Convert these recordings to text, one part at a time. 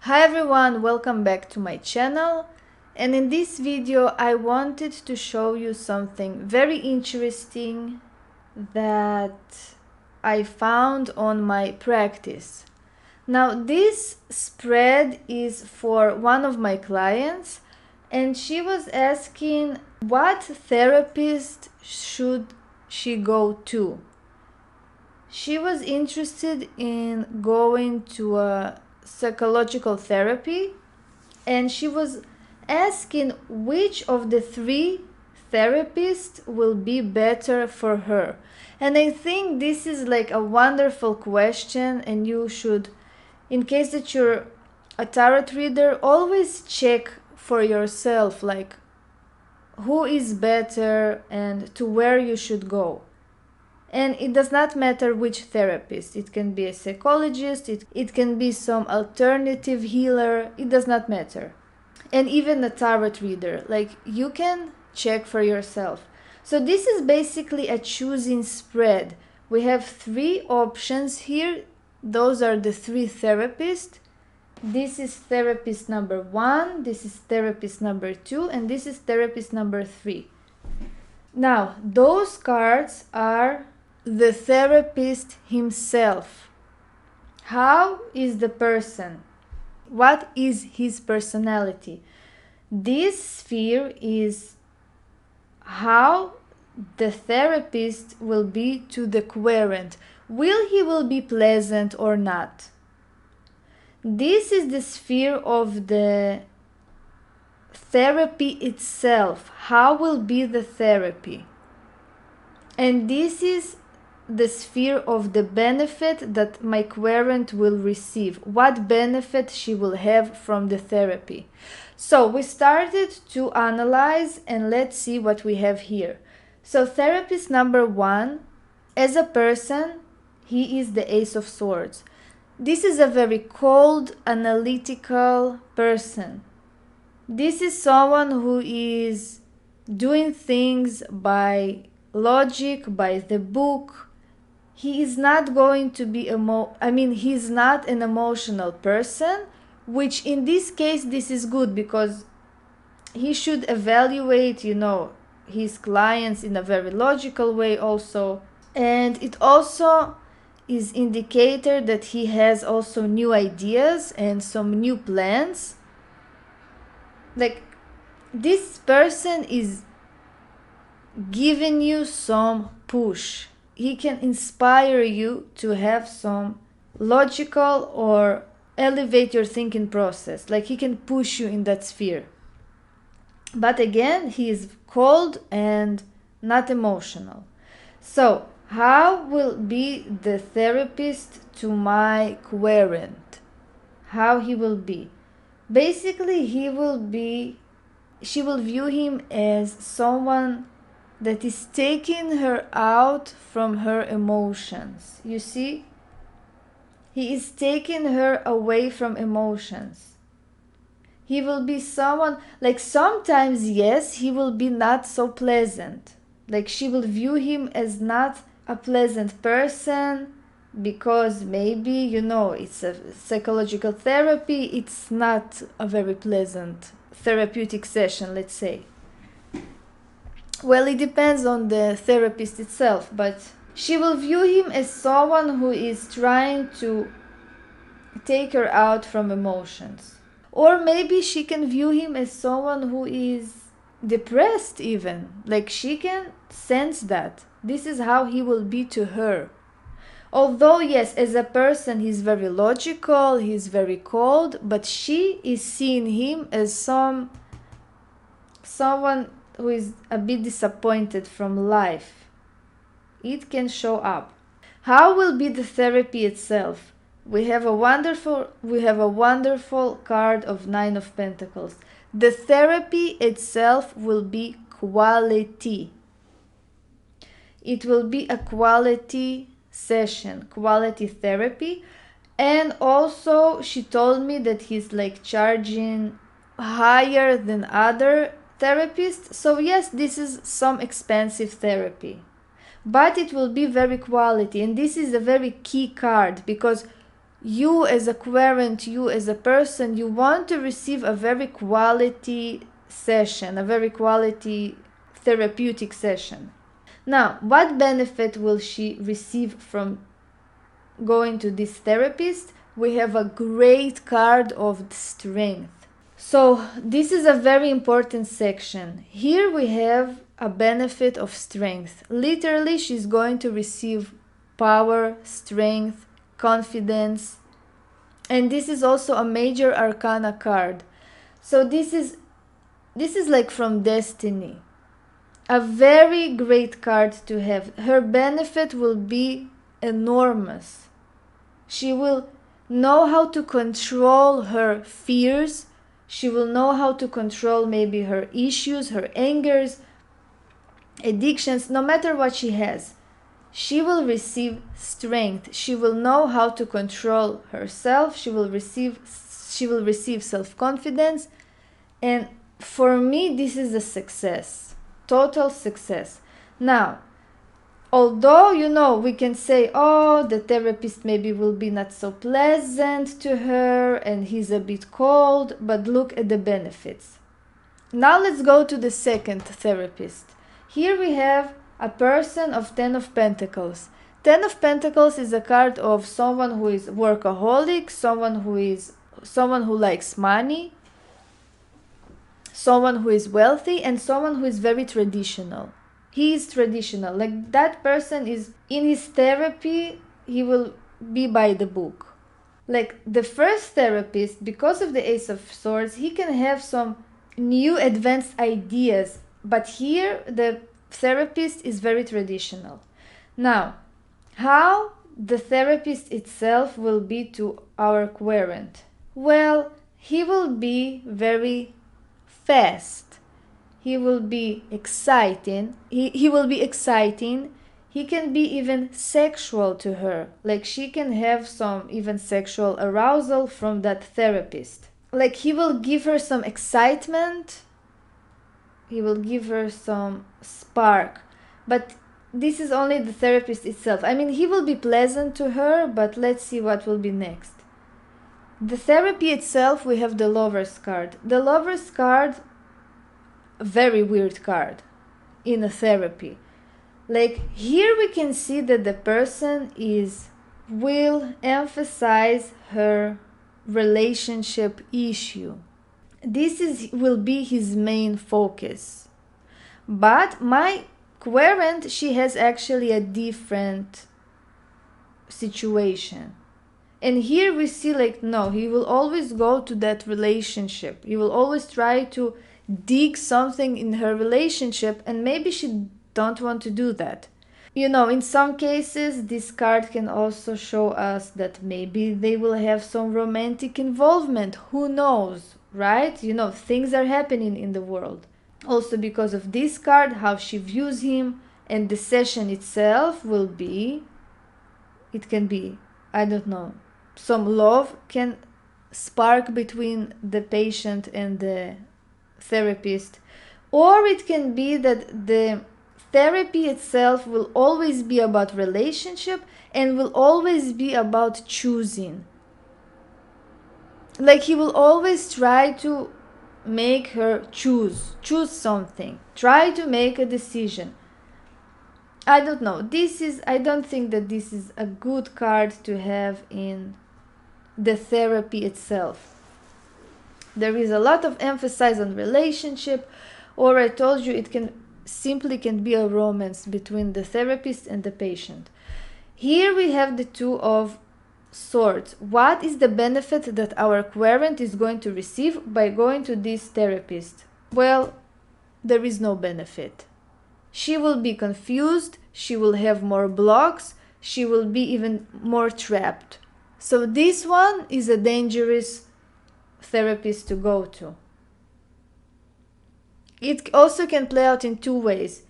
Hi everyone, welcome back to my channel, and in this video I wanted to show you something very interesting that I found on my practice. Now this spread is for one of my clients, and she was asking what therapist should she go to. She was interested in going to a psychological therapy, and she was asking which of the three therapists will be better for her. And I think this is like a wonderful question, and you should, in case that you're a tarot reader, always check for yourself like who is better and to where you should go. And it does not matter which therapist. It can be a psychologist, it can be some alternative healer, it does not matter. And even a tarot reader, like you can check for yourself. So this is basically a choosing spread. We have three options here. Those are the three therapists. This is therapist number 1, this is therapist number 2, and this is therapist number 3. Now, those cards are the therapist himself. How is the person? What is his personality? This sphere is how the therapist will be to the querent. He will be pleasant or not? This is the sphere of the therapy itself. How will be the therapy? And this is the sphere of the benefit that my querent will receive. What benefit she will have from the therapy. So we started to analyze, and let's see what we have here. So therapist number 1, as a person, he is the Ace of Swords. This is a very cold, analytical person. This is someone who is doing things by logic, by the book. He is not going to be he's not an emotional person, which in this case this is good because he should evaluate, his clients in a very logical way also. And it also is indicator that he has also new ideas and some new plans. Like this person is giving you some push. He can inspire you to have some logical or elevate your thinking process. Like he can push you in that sphere. But again, he is cold and not emotional. So how will be the therapist to my querent? How he will be? Basically, she will view him as someone that is taking her out from her emotions. You see? He is taking her away from emotions. He will be someone, like sometimes, yes, he will be not so pleasant. Like she will view him as not a pleasant person because maybe, it's a psychological therapy. It's not a very pleasant therapeutic session, let's say. Well, it depends on the therapist itself, but she will view him as someone who is trying to take her out from emotions. Or maybe she can view him as someone who is depressed even. Like she can sense that. This is how he will be to her. Although, yes, as a person, he's very logical, he's very cold, but she is seeing him as someone who is a bit disappointed from life. It can show up. How will be the therapy itself? We have a wonderful card of 9 of Pentacles. The therapy itself will be quality. It will be a quality session, quality therapy. And also she told me that he's like charging higher than other therapists. So yes, this is some expensive therapy, but it will be very quality. And this is a very key card because you as a querent, you as a person, you want to receive a very quality session, a very quality therapeutic session. Now, what benefit will she receive from going to this therapist? We have a great card of strength. So this is a very important section. Here we have a benefit of strength. Literally, she's going to receive power, strength, confidence, and this is also a major arcana card. So this is like from destiny. A very great card to have. Her benefit will be enormous. She will know how to control her fears. She will know how to control maybe her issues, her angers, addictions, no matter what she has. She will receive strength. She will know how to control herself. She will receive self-confidence. And for me, this is a success. Total success. Now, although, we can say, oh, the therapist maybe will be not so pleasant to her and he's a bit cold, but look at the benefits. Now let's go to the second therapist. Here we have a person of Ten of Pentacles. Ten of Pentacles is a card of someone who is workaholic, someone who likes money, someone who is wealthy, and someone who is very traditional. He is traditional. Like, that person is in his therapy, he will be by the book. Like the first therapist, because of the Ace of Swords, he can have some new advanced ideas, but here the therapist is very traditional. Now, how the therapist itself will be to our querent? Well, he will be very fast. He will be exciting. He will be exciting. He can be even sexual to her. Like, she can have some even sexual arousal from that therapist. Like, he will give her some excitement. He will give her some spark. But this is only the therapist itself. I mean, he will be pleasant to her, but let's see what will be next. The therapy itself, we have the Lover's card. The Lover's card, very weird card in a therapy. Like, here we can see that the person will emphasize her relationship issue. This will be his main focus. But my querent, she has actually a different situation. And here we see, like, no, he will always go to that relationship. He will always try to dig something in her relationship, and maybe she don't want to do that. In some cases, this card can also show us that maybe they will have some romantic involvement. Who knows, right? Things are happening in the world. Also, because of this card, how she views him, and the session itself it can be, I don't know, some love can spark between the patient and the therapist. Or it can be that the therapy itself will always be about relationship and will always be about choosing. Like, he will always try to make her choose something, try to make a decision. I don't know. I don't think that this is a good card to have in the therapy itself. There is a lot of emphasis on relationship, or I told you, it can be a romance between the therapist and the patient. Here we have the Two of Swords. What is the benefit that our querent is going to receive by going to this therapist? Well, there is no benefit. She will be confused, she will have more blocks, she will be even more trapped. So this one is a dangerous therapist to go to. It also can play out in two ways.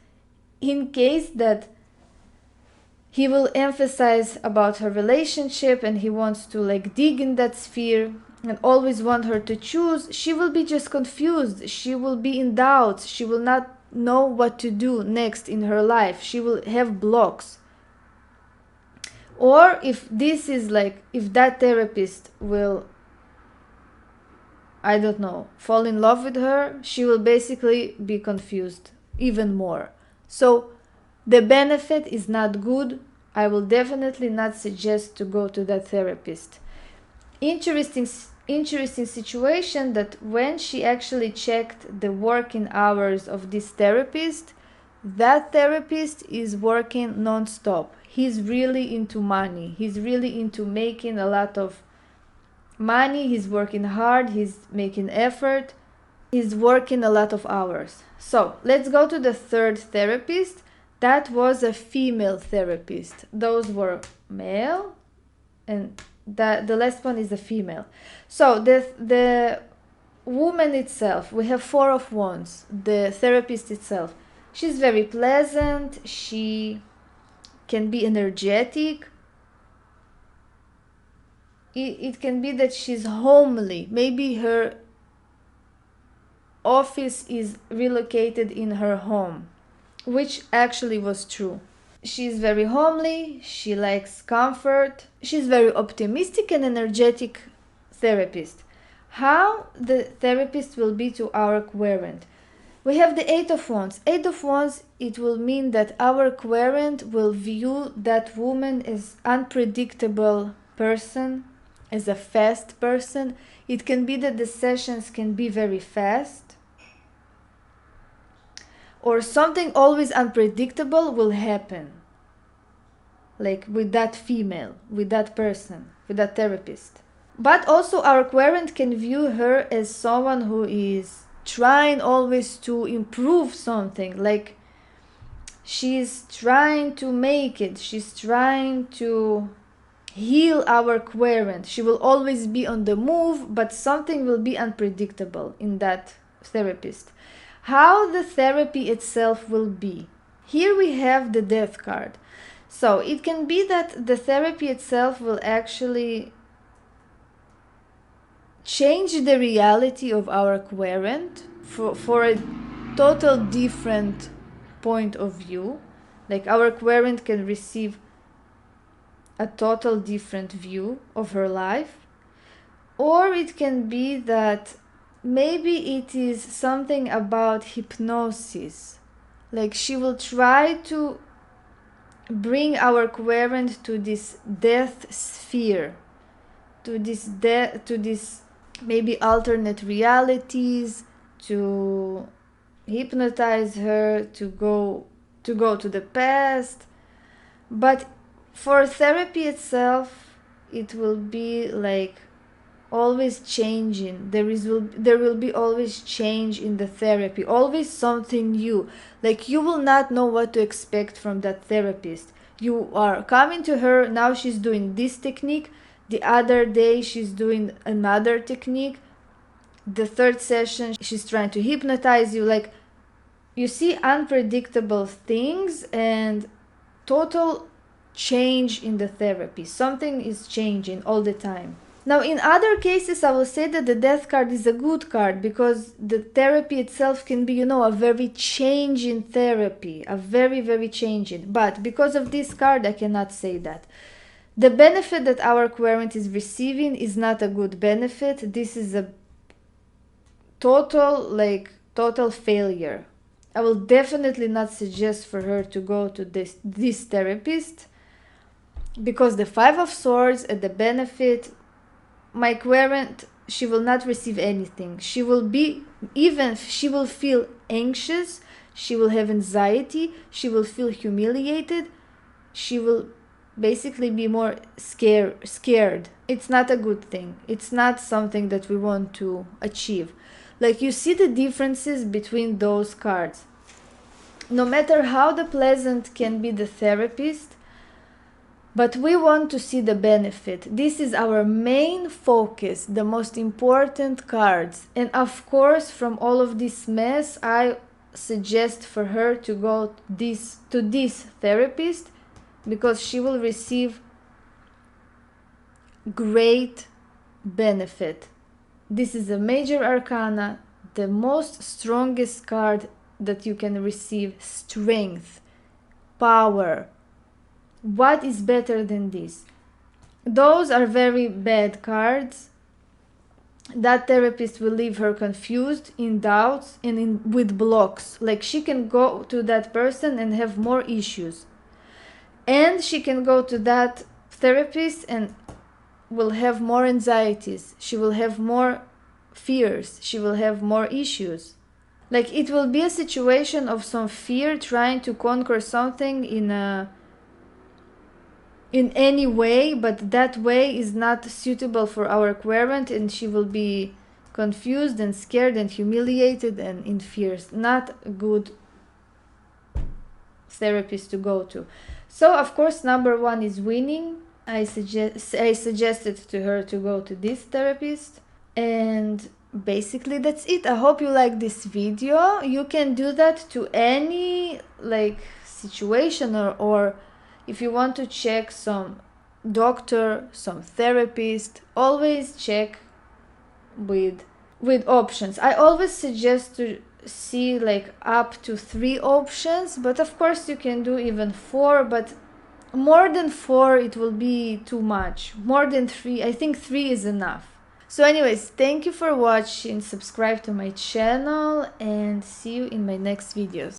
In case that he will emphasize about her relationship and he wants to dig in that sphere and always want her to choose, she will be just confused. She will be in doubt. She will not know what to do next in her life. She will have blocks. Or if this is like, if that therapist will, I don't know, fall in love with her, she will basically be confused even more. So the benefit is not good. I will definitely not suggest to go to that therapist. Interesting situation that when she actually checked the working hours of this therapist, that therapist is working non-stop. He's really into money. He's really into making a lot of money. He's working hard. He's making effort. He's working a lot of hours. So let's go to the third therapist. That was a female therapist. Those were male, and the last one is a female. So the woman itself, we have Four of Wands. The therapist itself, she's very pleasant. She can be energetic. It can be that she's homely. Maybe her office is relocated in her home, which actually was true. She's very homely, she likes comfort, she's very optimistic and energetic therapist. How the therapist will be to our querent? We have the Eight of Wands. Eight of Wands, it will mean that our querent will view that woman as unpredictable person, as a fast person. It can be that the sessions can be very fast, or something always unpredictable will happen, like with that female, with that person, with that therapist. But also our querent can view her as someone who is trying always to improve something, like she's trying to make it, she's trying to heal our querent. She will always be on the move, but something will be unpredictable in that therapist. How the therapy itself will be. Here we have the Death card. So it can be that the therapy itself will actually change the reality of our querent for a total different point of view. Like our querent can receive a total different view of her life. Or it can be that maybe it is something about hypnosis. Like she will try to bring our querent to this death sphere, to this maybe alternate realities, to hypnotize her to go to the past. But for therapy itself, it will be like always changing. There will be always change in the therapy, always something new. Like you will not know what to expect from that therapist. You are coming to her, now she's doing this technique, the other day she's doing another technique, the third session she's trying to hypnotize you. Like you see unpredictable things and total change in the therapy. Something is changing all the time. Now, in other cases, I will say that the Death card is a good card because the therapy itself can be, a very changing therapy, a very, very changing. But because of this card, I cannot say that. The benefit that our querent is receiving is not a good benefit. This is a total failure. I will definitely not suggest for her to go to this therapist, because the Five of Swords and the benefit, my querent, she will not receive anything. She will feel anxious, she will have anxiety, she will feel humiliated, she will basically be more scared. It's not a good thing. It's not something that we want to achieve. Like you see the differences between those cards. No matter how the pleasant can be the therapist, but we want to see the benefit. This is our main focus, the most important cards. And of course, from all of this mess, I suggest for her to go to this therapist, because she will receive great benefit. This is a major arcana, the most strongest card that you can receive: strength, power, What is better than this? Those are very bad cards. That therapist will leave her confused, in doubts, and with blocks. Like, she can go to that person and have more issues. And she can go to that therapist and will have more anxieties. She will have more fears. She will have more issues. Like, it will be a situation of some fear trying to conquer something in any way, but that way is not suitable for our querent, and she will be confused and scared and humiliated and in fears. Not a good therapist to go to. So of course, number one is winning. I suggested to her to go to this therapist, and basically that's it. I hope you like this video. You can do that to any like situation, or if you want to check some doctor, some therapist, always check with options. I always suggest to see like up to 3 options, but of course you can do even 4, but more than 4 it will be too much. More than 3, I think 3 is enough. So anyways, thank you for watching, subscribe to my channel, and see you in my next videos.